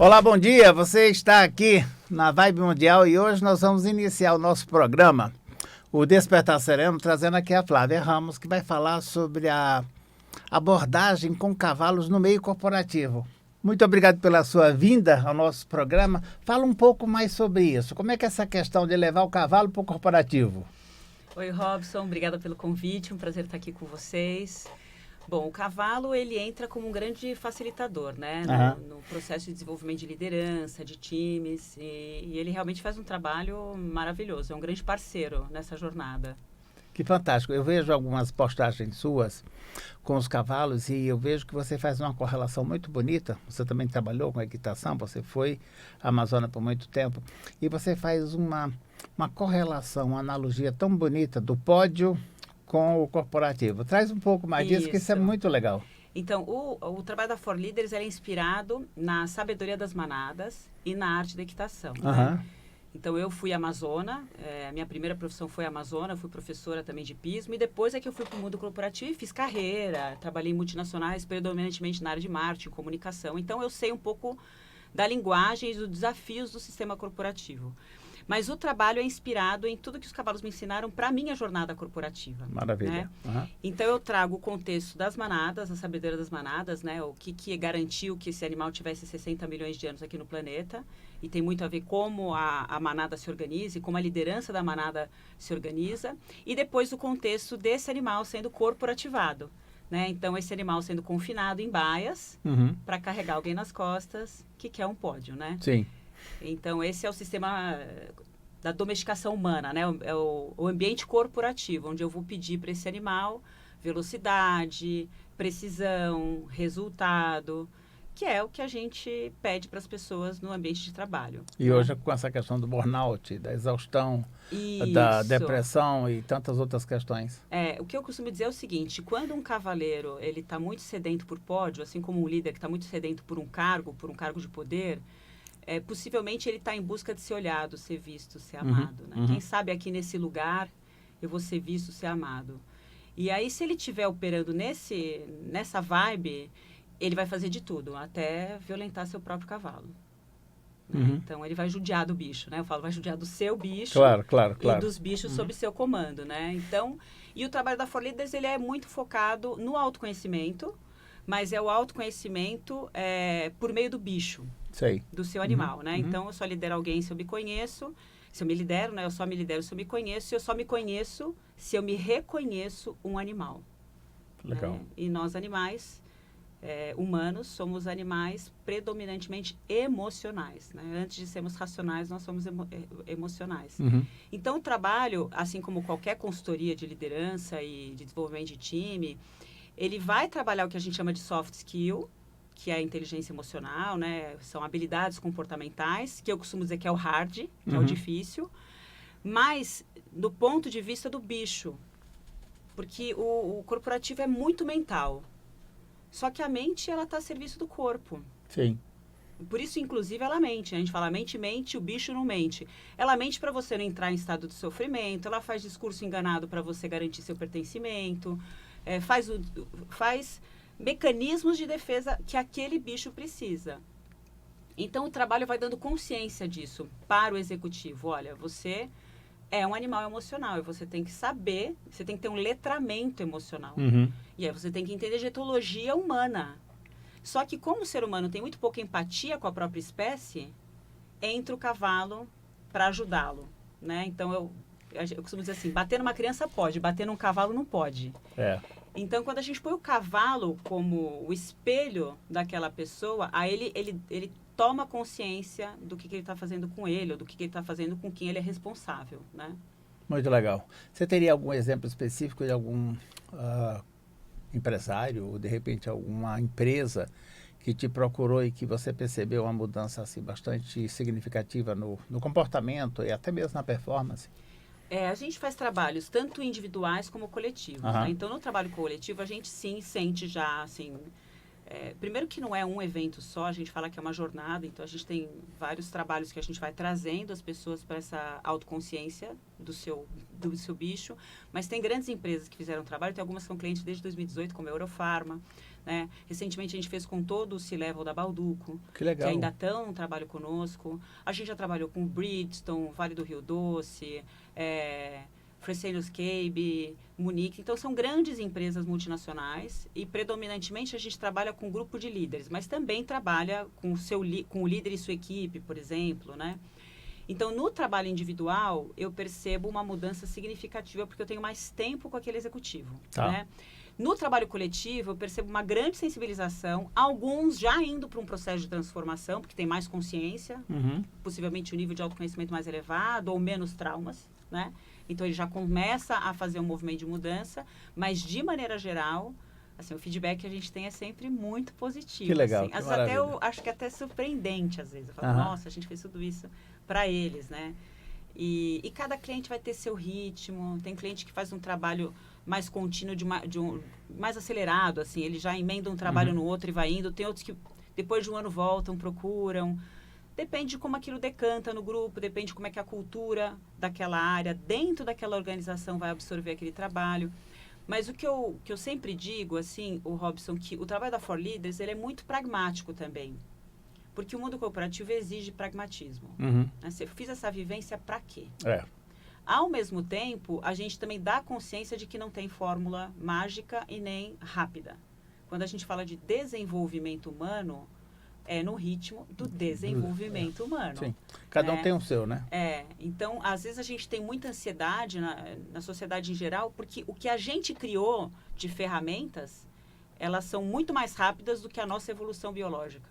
Olá, bom dia. Você está aqui na Vibe Mundial e hoje nós vamos iniciar o nosso programa, o Despertar Sereno, trazendo aqui a Flávia Ramos, que vai falar sobre a abordagem com cavalos no meio corporativo. Muito obrigado pela sua vinda ao nosso programa. Fala um pouco mais sobre isso. Como é que é essa questão de levar o cavalo para o corporativo? Oi, Robson. Obrigada pelo convite. Um prazer estar aqui com vocês. Bom, o cavalo, ele entra como um grande facilitador, né? No processo de desenvolvimento de liderança, de times. E ele realmente faz um trabalho maravilhoso. É um grande parceiro nessa jornada. Que fantástico. Eu vejo algumas postagens suas com os cavalos e eu vejo que você faz uma correlação muito bonita. Você também trabalhou com equitação, você foi amazona por muito tempo. E você faz uma correlação, uma analogia tão bonita do pódio com o corporativo. Traz um pouco mais disso, que isso é muito legal. Então, o trabalho da For Leaders é inspirado na sabedoria das manadas e na arte da equitação. Né? Então, eu fui amazona, a minha primeira profissão foi amazona, eu fui professora também de hipismo, e depois é que eu fui para o mundo corporativo e fiz carreira, trabalhei em multinacionais, predominantemente na área de marketing, comunicação. Então, eu sei um pouco da linguagem e dos desafios do sistema corporativo. Mas o trabalho é inspirado em tudo que os cavalos me ensinaram para a minha jornada corporativa. Maravilha. Né? Então, eu trago o contexto das manadas, a sabedoria das manadas, né? O que garantiu que esse animal tivesse 60 milhões de anos aqui no planeta. E tem muito a ver como a manada se organiza e como a liderança da manada se organiza. E depois o contexto desse animal sendo corporativado. Né? Então, esse animal sendo confinado em baias para carregar alguém nas costas, que é um pódio, né? Sim. Então, esse é o sistema da domesticação humana, né? É o ambiente corporativo, onde eu vou pedir para esse animal velocidade, precisão, resultado, que é o que a gente pede para as pessoas no ambiente de trabalho. E né? hoje com essa questão do burnout, da exaustão, da depressão e tantas outras questões. O que eu costumo dizer é o seguinte, quando um cavaleiro ele está muito sedento por pódio, assim como um líder que está muito sedento por um cargo de poder, possivelmente ele está em busca de ser olhado, ser visto, ser amado. Né? Quem sabe aqui nesse lugar eu vou ser visto, ser amado. E aí, se ele estiver operando nessa vibe, ele vai fazer de tudo, até violentar seu próprio cavalo. Né? Então, ele vai judiar do bicho, né? Eu falo, vai judiar do seu bicho claro. E dos bichos sob seu comando, né? Então, e o trabalho da For Leaders, ele é muito focado no autoconhecimento, mas é o autoconhecimento por meio do bicho. Sei. Do seu animal, né? Então, eu só lidero alguém se eu me conheço, se eu me lidero, né? Eu só me lidero se eu me conheço, e eu só me conheço se eu me reconheço um animal. Legal. Né? E nós, animais humanos, somos animais predominantemente emocionais, né? Antes de sermos racionais, nós somos emocionais. Então, o trabalho, assim como qualquer consultoria de liderança e de desenvolvimento de time, ele vai trabalhar o que a gente chama de soft skill, que é a inteligência emocional, né? São habilidades comportamentais, que eu costumo dizer que é o hard, que é o difícil, mas do ponto de vista do bicho, porque o corporativo é muito mental, só que a mente, ela está a serviço do corpo. Sim. Por isso, inclusive, ela mente. A gente fala mente, o bicho não mente. Ela mente para você não entrar em estado de sofrimento, ela faz discurso enganado para você garantir seu pertencimento, faz mecanismos de defesa que aquele bicho precisa. Então, o trabalho vai dando consciência disso para o executivo. Olha, você é um animal emocional e você tem que saber, você tem que ter um letramento emocional. E aí você tem que entender de etologia humana. Só que como o ser humano tem muito pouca empatia com a própria espécie, entra o cavalo para ajudá-lo. Né? Então, eu costumo dizer assim, bater numa criança pode, bater num cavalo não pode. Então, quando a gente põe o cavalo como o espelho daquela pessoa, aí ele toma consciência do que ele está fazendo com ele, ou do que ele está fazendo com quem ele é responsável, né? Muito legal. Você teria algum exemplo específico de algum empresário, ou de repente alguma empresa que te procurou e que você percebeu uma mudança assim, bastante significativa no comportamento e até mesmo na performance? A gente faz trabalhos tanto individuais como coletivos. Né? Então, no trabalho coletivo, a gente sim sente já, assim... primeiro que não é um evento só, a gente fala que é uma jornada. Então, a gente tem vários trabalhos que a gente vai trazendo as pessoas para essa autoconsciência do seu bicho. Mas tem grandes empresas que fizeram trabalho. Tem algumas que são clientes desde 2018, como a Eurofarma. né? Recentemente a gente fez com todo o C-Level da Balduco, Que legal. que ainda estão no trabalho conosco. A gente já trabalhou com Bridgestone, Vale do Rio Doce, Fresenius Kabi, Munique. Então, são grandes empresas multinacionais e, predominantemente, a gente trabalha com um grupo de líderes, mas também trabalha com o líder e sua equipe, por exemplo, né? Então, no trabalho individual, eu percebo uma mudança significativa porque eu tenho mais tempo com aquele executivo, né? No trabalho coletivo, eu percebo uma grande sensibilização, alguns já indo para um processo de transformação, porque tem mais consciência, possivelmente o nível de autoconhecimento mais elevado ou menos traumas, né? Então, ele já começa a fazer um movimento de mudança, mas, de maneira geral, assim, o feedback que a gente tem é sempre muito positivo. Que legal, assim. que Até eu acho que até surpreendente, às vezes. Eu falo, nossa, a gente fez tudo isso para eles, né? E cada cliente vai ter seu ritmo. Tem cliente que faz um trabalho mais contínuo, mais acelerado, assim. Ele já emenda um trabalho no outro e vai indo. Tem outros que, depois de um ano, voltam, procuram. Depende de como aquilo decanta no grupo, depende de como é que a cultura daquela área, dentro daquela organização, vai absorver aquele trabalho. Mas o que eu sempre digo, assim, o Robson, que o trabalho da 4Leaders, ele é muito pragmático também. Porque o mundo corporativo exige pragmatismo. Eu fiz essa vivência para quê? Ao mesmo tempo, a gente também dá consciência de que não tem fórmula mágica e nem rápida. Quando a gente fala de desenvolvimento humano, é no ritmo do desenvolvimento humano. Sim. Cada um tem o seu, né? Então, às vezes a gente tem muita ansiedade na sociedade em geral, porque o que a gente criou de ferramentas, elas são muito mais rápidas do que a nossa evolução biológica.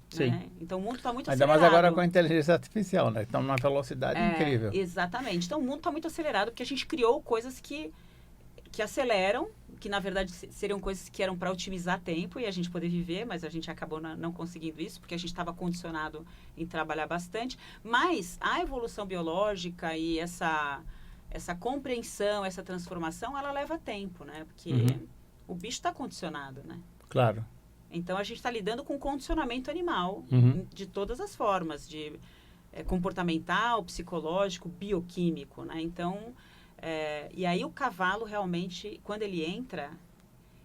Sim. Né? Então, o mundo está muito Ainda acelerado. mais agora com a inteligência artificial, né? Estão numa velocidade incrível. Exatamente. Então, o mundo está muito acelerado porque a gente criou coisas que aceleram, que na verdade seriam coisas que eram para otimizar tempo e a gente poder viver, mas a gente acabou não conseguindo isso, porque a gente estava condicionado em trabalhar bastante. Mas a evolução biológica e essa compreensão, essa transformação, ela leva tempo, né? Porque o bicho está condicionado, né? Claro. Então, a gente está lidando com condicionamento animal de todas as formas, de comportamental, psicológico, bioquímico, né? Então, e aí o cavalo realmente, quando ele entra,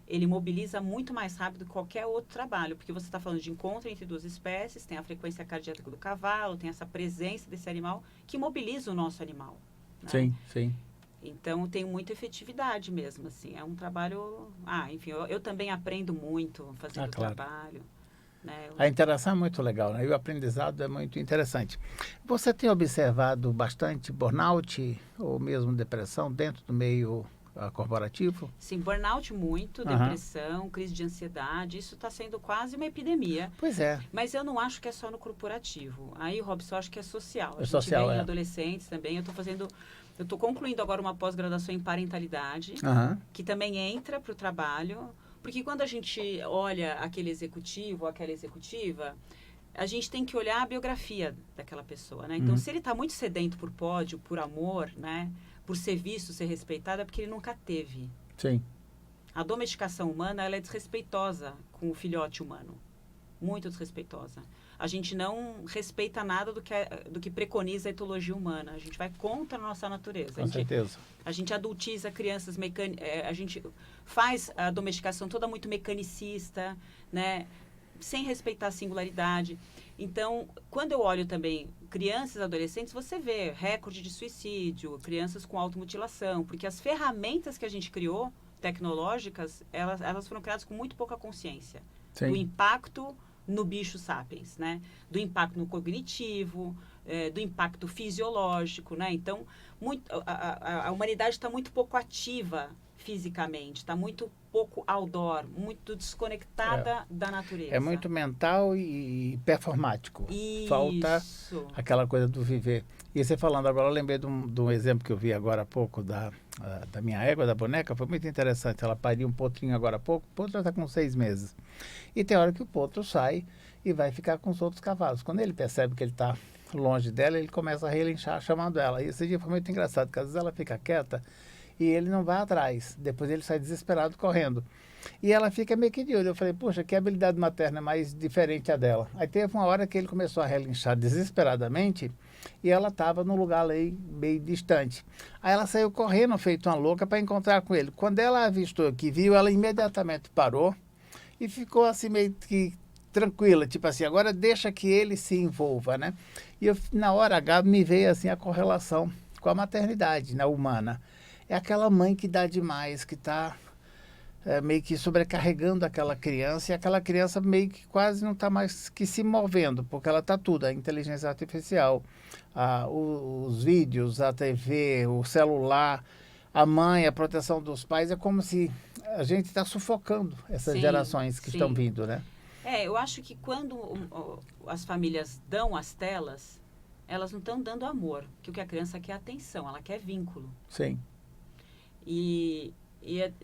ele mobiliza muito mais rápido que qualquer outro trabalho, porque você está falando de encontro entre duas espécies, tem a frequência cardíaca do cavalo, tem essa presença desse animal que mobiliza o nosso animal. Né? Sim, sim. Então, tem muita efetividade mesmo, assim. É um trabalho... enfim, eu também aprendo muito fazendo o trabalho. Né? A interação é muito legal, né? E o aprendizado é muito interessante. Você tem observado bastante burnout ou mesmo depressão dentro do meio corporativo? Sim, burnout muito, depressão, crise de ansiedade. Isso está sendo quase uma epidemia. Pois é. Mas eu não acho que é só no corporativo. Aí, Robson, eu acho que é social. É social, vê em adolescentes também. Eu estou concluindo agora uma pós-graduação em parentalidade, que também entra para o trabalho, porque quando a gente olha aquele executivo ou aquela executiva, a gente tem que olhar a biografia daquela pessoa, né? Então, se ele está muito sedento por pódio, por amor, né? Por ser visto, ser respeitado, é porque ele nunca teve. Sim. A domesticação humana, ela é desrespeitosa com o filhote humano. Muito desrespeitosa. A gente não respeita nada do que preconiza a etologia humana. A gente vai contra a nossa natureza. Com certeza. A gente adultiza crianças, a gente faz a domesticação toda muito mecanicista, né? Sem respeitar a singularidade. Então, quando eu olho também crianças e adolescentes, você vê recorde de suicídio, crianças com automutilação, porque as ferramentas que a gente criou, tecnológicas, elas foram criadas com muito pouca consciência. Sim. Do impacto no bicho sapiens, né? Do impacto no cognitivo, do impacto fisiológico, né? Então, a humanidade está muito pouco ativa fisicamente, está muito pouco outdoor, muito desconectada da natureza. É muito mental e performático. Isso. Falta aquela coisa do viver. E você falando agora, eu lembrei de um exemplo que eu vi agora há pouco da minha égua, da boneca, foi muito interessante. Ela pariu um potrinho agora há pouco, o potro já está com 6 meses. E tem hora que o potro sai e vai ficar com os outros cavalos. Quando ele percebe que ele está longe dela, ele começa a relinchar chamando ela. E esse dia foi muito engraçado, porque às vezes ela fica quieta e ele não vai atrás. Depois ele sai desesperado correndo. E ela fica meio que de olho. Eu falei, poxa, que habilidade materna mais diferente a dela. Aí teve uma hora que ele começou a relinchar desesperadamente e ela estava num lugar ali meio distante. Aí ela saiu correndo, feito uma louca, para encontrar com ele. Quando ela avistou que viu, ela imediatamente parou e ficou assim meio que tranquila, tipo assim, agora deixa que ele se envolva, né? E eu, na hora H me veio assim a correlação com a maternidade, né, humana. É aquela mãe que dá demais, que está meio que sobrecarregando aquela criança, e aquela criança meio que quase não está mais que se movendo, porque ela está tudo, a inteligência artificial, os vídeos, a TV, o celular, a mãe, a proteção dos pais, é como se a gente está sufocando essas gerações que estão vindo, né? Eu acho que quando as famílias dão as telas, elas não estão dando amor, que o que a criança quer é atenção, ela quer vínculo. Sim. E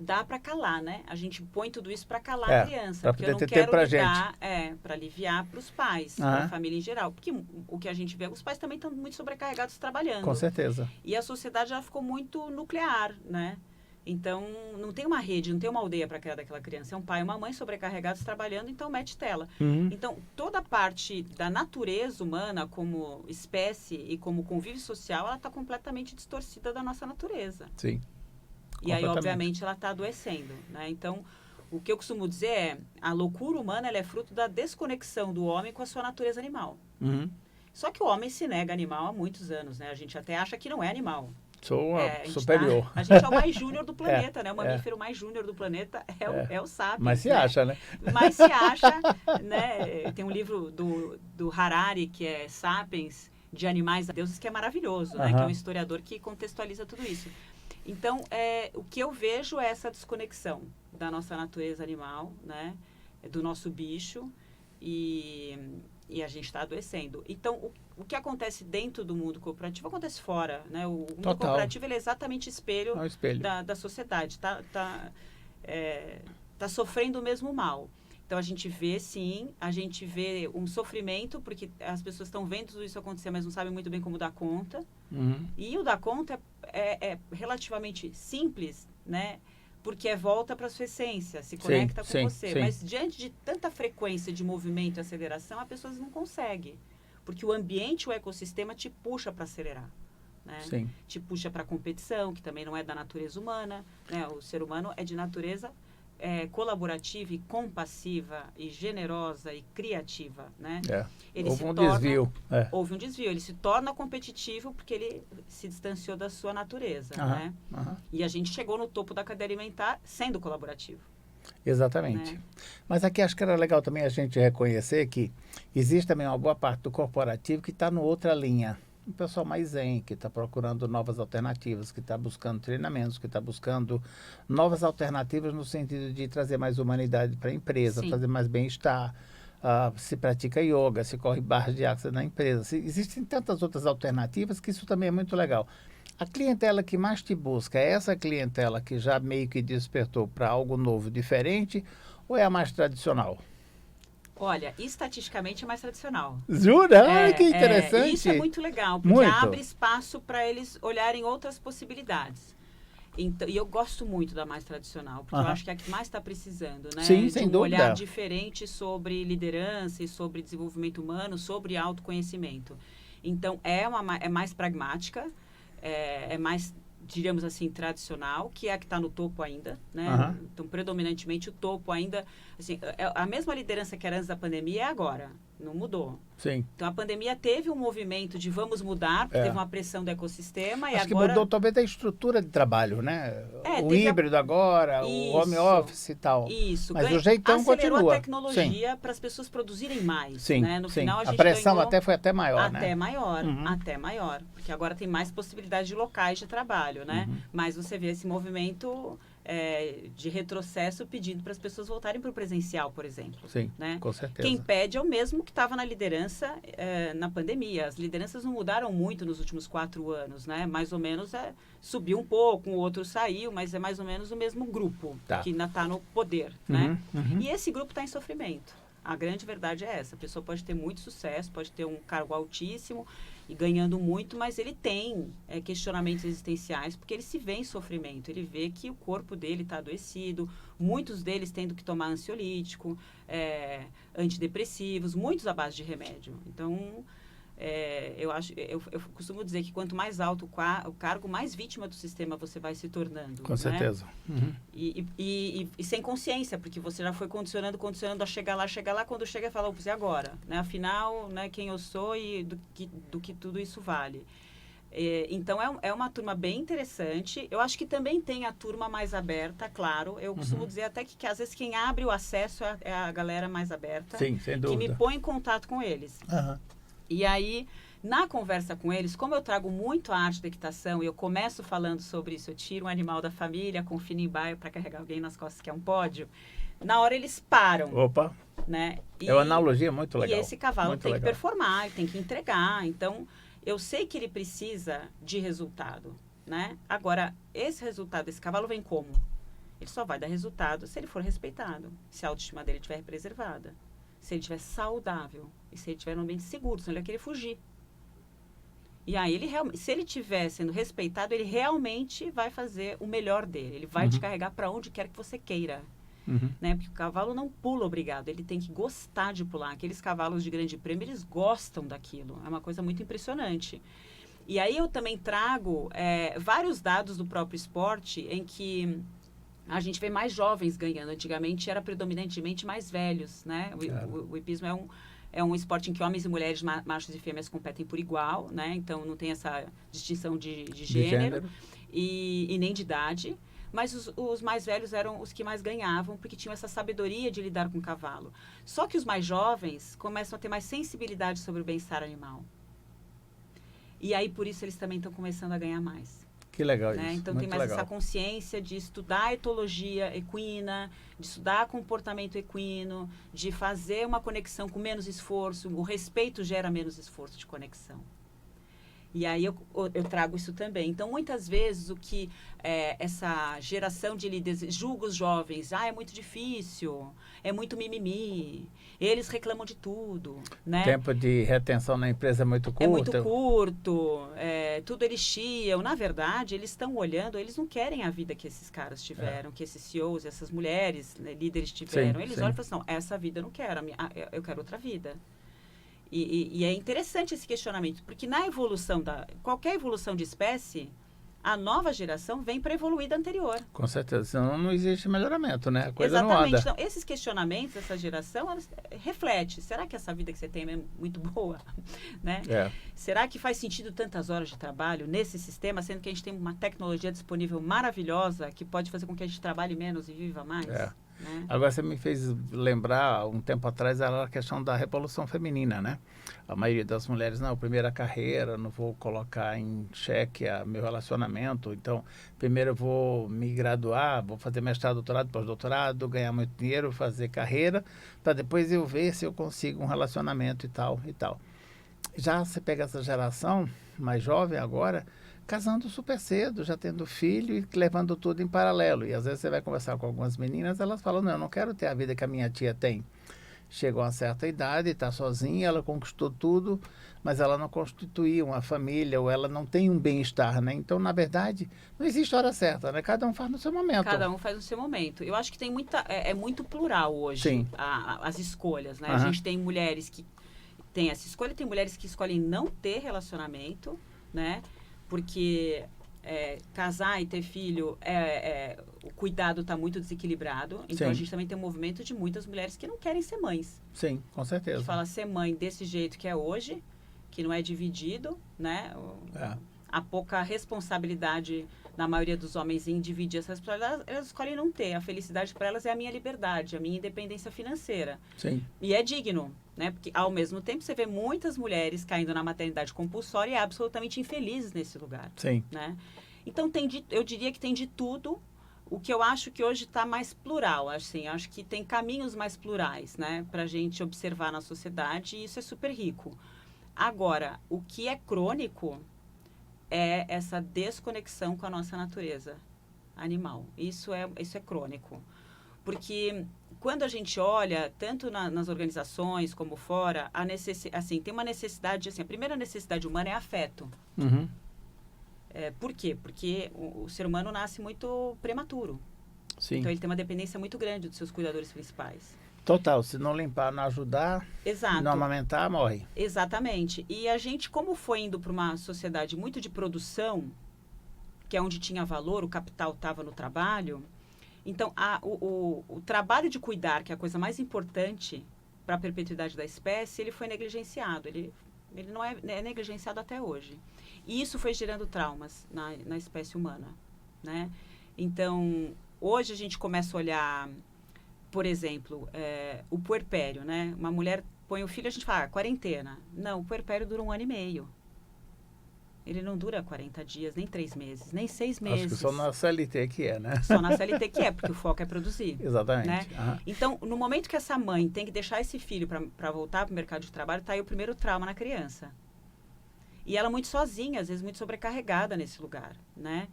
dá para calar, né? A gente põe tudo isso para calar a criança, pra porque eu não quero lidar, para aliviar para os pais, para a família em geral, porque o que a gente vê, os pais também estão muito sobrecarregados trabalhando. Com certeza. E a sociedade já ficou muito nuclear, né? Então, não tem uma rede, não tem uma aldeia para criar daquela criança. É um pai e uma mãe sobrecarregados trabalhando, então mete tela. Então, toda a parte da natureza humana como espécie e como convívio social, ela está completamente distorcida da nossa natureza. Sim. E aí, obviamente, ela está adoecendo, né? Então, o que eu costumo dizer é, a loucura humana ela é fruto da desconexão do homem com a sua natureza animal. Só que o homem se nega animal há muitos anos, né? A gente até acha que não é animal. Sou superior. A gente é o mais júnior do planeta, né? O mamífero mais júnior do planeta é o sapiens. Mas se acha, né? Mas se acha, né? Tem um livro do Harari, que é Sapiens, de Animais a Deuses, que é maravilhoso, né? Que é um historiador que contextualiza tudo isso. Então, o que eu vejo é essa desconexão da nossa natureza animal, né? Do nosso bicho, e a gente está adoecendo. Então, o que acontece dentro do mundo cooperativo acontece fora, né? O mundo cooperativo ele é exatamente espelho, da sociedade. Tá sofrendo o mesmo mal. Então, a gente vê, sim, um sofrimento, porque as pessoas estão vendo tudo isso acontecer, mas não sabem muito bem como dar conta. E o dar conta é relativamente simples, né? Porque volta para a sua essência, se conecta com você. Sim. Mas diante de tanta frequência de movimento e aceleração, a pessoa não consegue. Porque o ambiente, o ecossistema te puxa para acelerar. Né? Sim. Te puxa para a competição, que também não é da natureza humana. Né? O ser humano é de natureza colaborativa e compassiva e generosa e criativa, né? Houve um desvio. Houve um desvio. Ele se torna competitivo porque ele se distanciou da sua natureza, né? E a gente chegou no topo da cadeia alimentar sendo colaborativo. Exatamente. Né? Mas aqui acho que era legal também a gente reconhecer que existe também uma boa parte do corporativo que está no outra linha. Um pessoal mais zen, que está procurando novas alternativas, que está buscando treinamentos, que está buscando novas alternativas no sentido de trazer mais humanidade para a empresa, trazer mais bem-estar, se pratica yoga, se corre barras de axis na empresa. Existem tantas outras alternativas que isso também é muito legal. A clientela que mais te busca é essa clientela que já meio que despertou para algo novo, diferente, ou é a mais tradicional? Olha, estatisticamente é mais tradicional. Jura? Que interessante. Isso é muito legal, porque abre espaço para eles olharem outras possibilidades. Então, e eu gosto muito da mais tradicional, porque eu acho que é a que mais está precisando, né? Sim, sem dúvida. Olhar diferente sobre liderança e sobre desenvolvimento humano, sobre autoconhecimento. Então, é mais pragmática, é mais, diríamos assim, tradicional, que é a que está no topo ainda, né? Então, predominantemente, o topo ainda... Assim, a mesma liderança que era antes da pandemia é agora, não mudou. Sim. Então, a pandemia teve um movimento de vamos mudar, porque teve uma pressão do ecossistema. Acho e que agora... mudou talvez a estrutura de trabalho, né? O híbrido agora, o home office e tal. Isso. Mas o jeitão acelerou continua. A tecnologia para as pessoas produzirem mais. Sim, né? No final, a gente pressão ganhou foi até maior, até maior, até maior. Porque agora tem mais possibilidades de locais de trabalho, né? Mas você vê esse movimento... de retrocesso pedindo para as pessoas voltarem para o presencial, por exemplo. Sim, né? com certeza. Quem pede é o mesmo que estava na liderança na pandemia. As lideranças não mudaram muito nos últimos 4 anos, né? Mais ou menos subiu um pouco, o outro saiu, mas é mais ou menos o mesmo grupo que ainda está no poder, né? E esse grupo está em sofrimento. A grande verdade é essa. A pessoa pode ter muito sucesso, pode ter um cargo altíssimo e ganhando muito, mas ele tem questionamentos existenciais porque ele se vê em sofrimento. Ele vê que o corpo dele está adoecido, muitos deles tendo que tomar ansiolítico, antidepressivos, muitos à base de remédio. Então, eu costumo dizer que quanto mais alto o cargo, mais vítima do sistema você vai se tornando. Com certeza. Uhum. E sem consciência, porque você já foi condicionando a chegar lá, quando chega fala, e agora? Né? Afinal, né, quem eu sou e do que tudo isso vale. Então, é uma turma bem interessante. Eu acho que também tem a turma mais aberta, claro. Eu costumo dizer até que às vezes quem abre o acesso é a galera mais aberta. Sim, sem dúvida. Que me põe em contato com eles. Uhum. E aí, na conversa com eles, como eu trago muito a arte da equitação, e eu começo falando sobre isso, eu tiro um animal da família, confino em baio para carregar alguém nas costas, que é um pódio, na hora eles param. Opa! Né? É uma analogia muito legal. E esse cavalo muito tem legal. que performar, ele tem que entregar. Então, eu sei que ele precisa de resultado, né? Agora, esse resultado desse cavalo vem como? Ele só vai dar resultado se ele for respeitado, se a autoestima dele estiver preservada, se ele estiver saudável e se ele estiver num ambiente seguro, senão ele vai querer fugir. E aí, se ele estiver sendo respeitado, ele realmente vai fazer o melhor dele. Ele vai te carregar para onde quer que você queira. Né? Porque o cavalo não pula obrigado, ele tem que gostar de pular. Aqueles cavalos de grande prêmio, eles gostam daquilo. É uma coisa muito impressionante. E aí eu também trago vários dados do próprio esporte em que a gente vê mais jovens ganhando. Antigamente era predominantemente mais velhos, né? O hipismo é um esporte em que homens e mulheres, machos e fêmeas competem por igual, né? Então não tem essa distinção de gênero. E nem de idade. Mas os mais velhos eram os que mais ganhavam, porque tinham essa sabedoria de lidar com o cavalo. Só que os mais jovens começam a ter mais sensibilidade sobre o bem-estar animal. E aí, por isso, eles também estão começando a ganhar mais. Que legal né? isso. Então, muito tem mais legal. essa consciência de estudar a etologia equina, de estudar comportamento equino, de fazer uma conexão com menos esforço. O respeito gera menos esforço de conexão. E aí eu trago isso também. Então, muitas vezes, o que essa geração de líderes julga os jovens, é muito difícil, é muito mimimi, eles reclamam de tudo. Né? O tempo de retenção na empresa é muito curto. É muito curto, tudo eles chiam. Na verdade, eles estão olhando, eles não querem a vida que esses caras tiveram, que esses CEOs, essas mulheres, né, líderes tiveram. Eles olham e falam assim, não, essa vida eu não quero, eu quero outra vida. E é interessante esse questionamento, porque na evolução, qualquer evolução de espécie, a nova geração vem para evoluir da anterior. Com certeza, senão não existe melhoramento, né? A coisa Exatamente. não anda. Então, esses questionamentos dessa geração, reflete. Será que essa vida que você tem é muito boa? Né? Será que faz sentido tantas horas de trabalho nesse sistema, sendo que a gente tem uma tecnologia disponível maravilhosa que pode fazer com que a gente trabalhe menos e viva mais? Né? Agora você me fez lembrar, um tempo atrás, era a questão da revolução feminina, né? A maioria das mulheres, não, primeira carreira, não vou colocar em xeque meu relacionamento, então, primeiro eu vou me graduar, vou fazer mestrado, doutorado, pós-doutorado, ganhar muito dinheiro, fazer carreira, para depois eu ver se eu consigo um relacionamento e tal, e tal. Já você pega essa geração mais jovem agora, casando super cedo, já tendo filho e levando tudo em paralelo. E às vezes você vai conversar com algumas meninas, elas falam, não, eu não quero ter a vida que a minha tia tem. Chegou a uma certa idade, está sozinha, ela conquistou tudo, mas ela não constituiu uma família, ou ela não tem um bem-estar, né? Então, na verdade, não existe hora certa, né? Cada um faz no seu momento. Cada um faz no seu momento. Eu acho que tem é muito plural hoje as escolhas, né? A gente tem mulheres que têm essa escolha, tem mulheres que escolhem não ter relacionamento, né? Porque casar e ter filho, o cuidado está muito desequilibrado. Então, a gente também tem um movimento de muitas mulheres que não querem ser mães. Sim, com certeza. Que fala ser mãe desse jeito que é hoje, que não é dividido, né? Há pouca responsabilidade na maioria dos homens em dividir essa responsabilidade. Elas escolhem não ter. A felicidade para elas é a minha liberdade, a minha independência financeira. Sim. E é digno. Né? Porque, ao mesmo tempo, você vê muitas mulheres caindo na maternidade compulsória e absolutamente infelizes nesse lugar. Sim. Né? Então, eu diria que tem de tudo. O que eu acho que hoje está mais plural. Assim, acho que tem caminhos mais plurais, né? Para a gente observar na sociedade, e isso é super rico. Agora, o que é crônico é essa desconexão com a nossa natureza animal. Isso é crônico. Porque quando a gente olha, tanto nas organizações como fora, tem uma necessidade, assim, a primeira necessidade humana é afeto. Por quê? Porque o ser humano nasce muito prematuro. Sim. Então, ele tem uma dependência muito grande dos seus cuidadores principais. Total, se não limpar, não ajudar, Exato. não amamentar, morre. Exatamente. E a gente, como foi indo para uma sociedade muito de produção, que é onde tinha valor, o capital estava no trabalho, então o trabalho de cuidar, que é a coisa mais importante para a perpetuidade da espécie, ele foi negligenciado. Ele não é negligenciado até hoje. E isso foi gerando traumas na espécie humana, né? Então, hoje a gente começa a olhar, por exemplo, o puerpério, né? Uma mulher põe o filho, a gente fala, quarentena. Não, o puerpério dura 1 ano e meio. Ele não dura 40 dias, nem 3 meses, nem 6 meses. Acho que só na CLT que é, né? Só na CLT que é, porque o foco é produzir. Exatamente. Né? Uhum. Então, no momento que essa mãe tem que deixar esse filho para voltar para o mercado de trabalho, está aí o primeiro trauma na criança. E ela muito sozinha, às vezes muito sobrecarregada nesse lugar, né?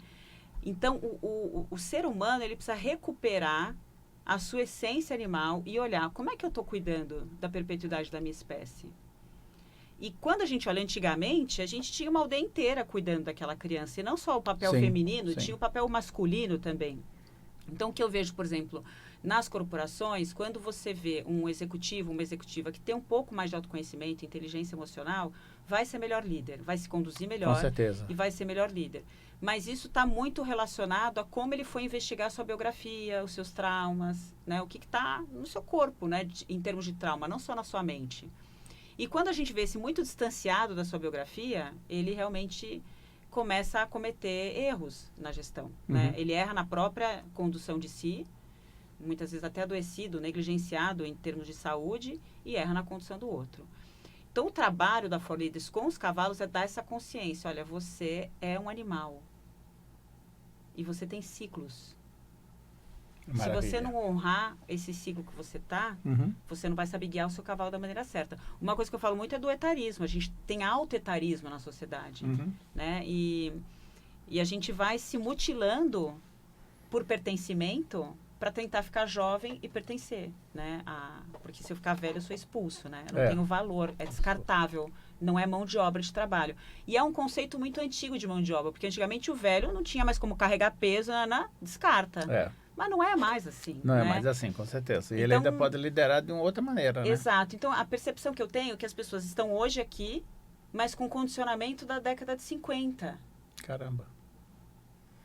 Então, o ser humano, ele precisa recuperar a sua essência animal e olhar como é que eu estou cuidando da perpetuidade da minha espécie. E quando a gente olha antigamente, a gente tinha uma aldeia inteira cuidando daquela criança. E não só o papel feminino, tinha o papel masculino também. Então, o que eu vejo, por exemplo, nas corporações, quando você vê um executivo, uma executiva que tem um pouco mais de autoconhecimento, inteligência emocional, vai ser melhor líder, vai se conduzir melhor. Com certeza. E vai ser melhor líder. Mas isso está muito relacionado a como ele foi investigar a sua biografia, os seus traumas, né? O que está no seu corpo, né? Em termos de trauma, não só na sua mente. E quando a gente vê esse muito distanciado da sua biografia, ele realmente começa a cometer erros na gestão. Né? Ele erra na própria condução de si, muitas vezes até adoecido, negligenciado em termos de saúde, e erra na condução do outro. Então, o trabalho da For Leaders com os cavalos é dar essa consciência. Olha, você é um animal. E você tem ciclos. Maravilha. Se você não honrar esse ciclo que você está, você não vai saber guiar o seu cavalo da maneira certa. Uma coisa que eu falo muito é do etarismo. A gente tem auto-etarismo na sociedade. Né? E a gente vai se mutilando por pertencimento para tentar ficar jovem e pertencer. Né? Porque se eu ficar velho, eu sou expulso. Né? Eu não tenho valor, é descartável. Não é mão de obra de trabalho. E é um conceito muito antigo de mão de obra, porque antigamente o velho não tinha mais como carregar peso, descarta. Mas não é mais assim. Não né? é mais assim, com certeza. E então, ele ainda pode liderar de uma outra maneira, né? Exato. Então, a percepção que eu tenho é que as pessoas estão hoje aqui, mas com condicionamento da década de 50. Caramba.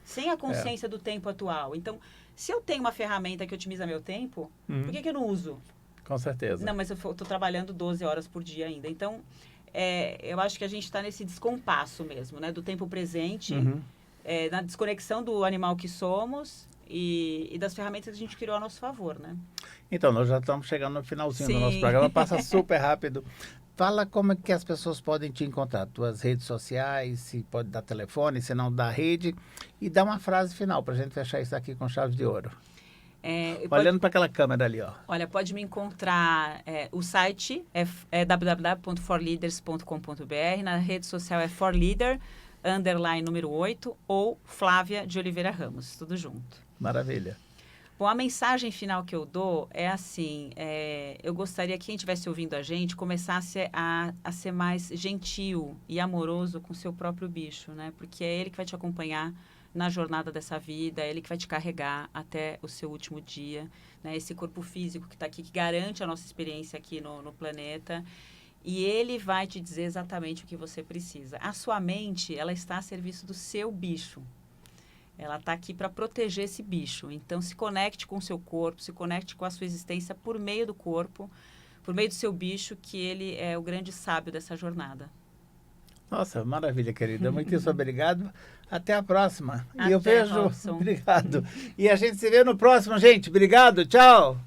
Sem a consciência do tempo atual. Então, se eu tenho uma ferramenta que otimiza meu tempo, por que eu não uso? Com certeza. Não, mas eu estou trabalhando 12 horas por dia ainda. Então, eu acho que a gente está nesse descompasso mesmo, né? Do tempo presente, na desconexão do animal que somos e das ferramentas que a gente criou a nosso favor, né? Então, nós já estamos chegando no finalzinho do nosso programa. Passa super rápido. Fala como é que as pessoas podem te encontrar. Tuas redes sociais, se pode dar telefone, se não dá rede. E dá uma frase final para a gente fechar isso aqui com chave de ouro. Olhando para aquela câmera ali, ó. Olha, pode me encontrar, o site é www.forleaders.com.br, na rede social é forleader, número 8, ou Flávia de Oliveira Ramos, tudo junto. Maravilha. Bom, a mensagem final que eu dou é assim, eu gostaria que quem estivesse ouvindo a gente começasse a ser mais gentil e amoroso com o seu próprio bicho, né? Porque é ele que vai te acompanhar na jornada dessa vida, é ele que vai te carregar até o seu último dia, né? Esse corpo físico que está aqui, que garante a nossa experiência aqui no planeta, e ele vai te dizer exatamente o que você precisa. A sua mente, ela está a serviço do seu bicho. Ela está aqui para proteger esse bicho. Então, se conecte com o seu corpo, se conecte com a sua existência por meio do corpo, por meio do seu bicho, que ele é o grande sábio dessa jornada. Nossa, maravilha, querida. Muitíssimo obrigado. Até a próxima. Até, e eu vejo... Robson. Obrigado. E a gente se vê no próximo, gente. Obrigado. Tchau.